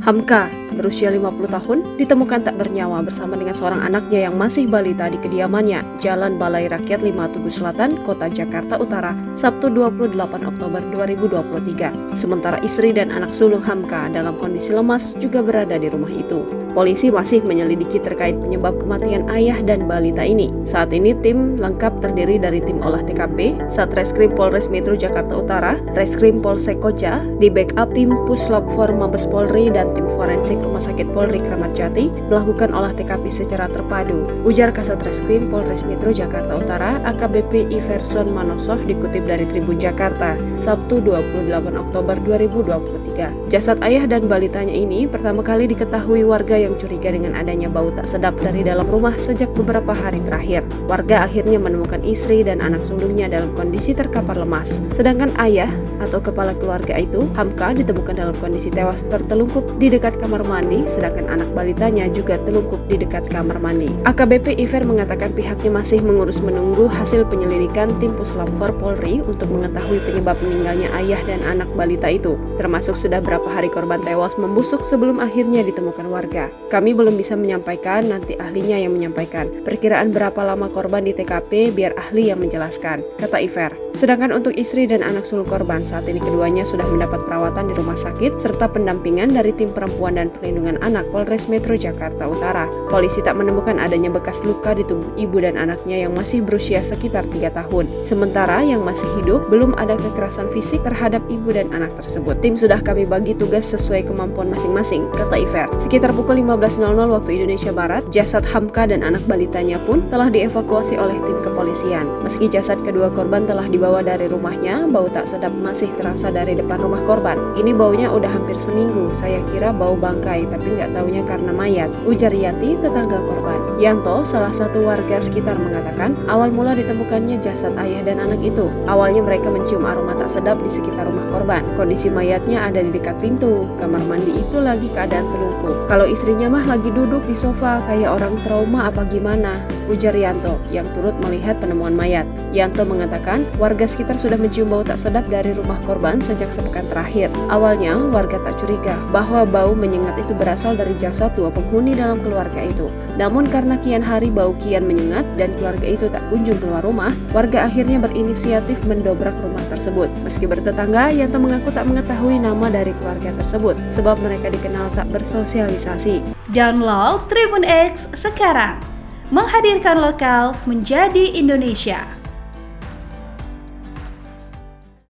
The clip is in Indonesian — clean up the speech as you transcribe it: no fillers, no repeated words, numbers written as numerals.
Hamka, berusia 50 tahun, ditemukan tak bernyawa bersama dengan seorang anaknya yang masih balita di kediamannya, Jalan Balai Rakyat 5 Tugu Selatan, Kota Jakarta Utara, Sabtu 28 Oktober 2023. Sementara istri dan anak sulung Hamka dalam kondisi lemas juga berada di rumah itu. Polisi masih menyelidiki terkait penyebab kematian ayah dan balita ini. Saat ini tim lengkap terdiri dari tim olah TKP, Satreskrim Polres Metro Jakarta Utara, Reskrim Polsek Koja, di backup tim Puslap 4 Mabes Polri dan tim forensik Rumah Sakit Polri Kramat Jati melakukan olah TKP secara terpadu. Ujar Kasat Reskrim Polres Metro Jakarta Utara AKBP Iverson Manosoh dikutip dari Tribun Jakarta, Sabtu 28 Oktober 2023. Jasad ayah dan balitanya ini pertama kali diketahui warga yang curiga dengan adanya bau tak sedap dari dalam rumah sejak beberapa hari terakhir. Warga akhirnya menemukan istri dan anak sulungnya dalam kondisi terkapar lemas. Sedangkan ayah atau kepala keluarga itu, Hamka, ditemukan dalam kondisi tewas tertelungkup di dekat kamar mandi, sedangkan anak balitanya juga telungkup di dekat kamar mandi. AKBP Iver mengatakan pihaknya masih menunggu hasil penyelidikan tim Puslap 4 Polri untuk mengetahui penyebab meninggalnya ayah dan anak balita itu, termasuk sudah berapa hari korban tewas membusuk sebelum akhirnya ditemukan warga. Kami belum bisa menyampaikan, nanti ahlinya yang menyampaikan. Perkiraan berapa lama korban di TKP biar ahli yang menjelaskan, kata Iver. Sedangkan untuk istri dan anak sulung korban, saat ini keduanya sudah mendapat perawatan di rumah sakit serta pendampingan dari tim perempuan dan perlindungan anak Polres Metro Jakarta Utara. Polisi tak menemukan adanya bekas luka di tubuh ibu dan anaknya yang masih berusia sekitar 3 tahun. Sementara yang masih hidup, belum ada kekerasan fisik terhadap ibu dan anak tersebut. Tim sudah kami bagi tugas sesuai kemampuan masing-masing, kata Iver. Sekitar pukul 15.00 waktu Indonesia Barat, jasad Hamka dan anak balitanya pun telah dievakuasi oleh tim kepolisian. Meski jasad kedua korban telah dibawa dari rumahnya, bau tak sedap masih terasa dari depan rumah korban. Ini baunya udah hampir seminggu, saya kira bau bangkai, tapi nggak taunya karena mayat, ujar Yati, tetangga korban. Yanto, salah satu warga sekitar, mengatakan awal mula ditemukannya jasad ayah dan anak itu. Awalnya mereka mencium aroma tak sedap di sekitar rumah korban. Kondisi mayatnya ada di dekat pintu, kamar mandi itu lagi keadaan telungkup. Kalau istrinya mah lagi duduk di sofa kayak orang trauma apa gimana, ujar Yanto yang turut melihat penemuan mayat. Yanto mengatakan warga sekitar sudah mencium bau tak sedap dari rumah korban sejak sepekan terakhir. Awalnya warga tak curiga bahwa bau menyengat itu berasal dari jasad dua penghuni dalam keluarga itu. Namun karena kian hari bau kian menyengat dan keluarga itu tak kunjung keluar rumah, warga akhirnya berinisiatif mendobrak rumah tersebut. Meski bertetangga, Yanto mengaku tak mengetahui nama dari keluarga tersebut sebab mereka dikenal tak bersosialisasi. Download Tribun X sekarang, menghadirkan lokal menjadi Indonesia.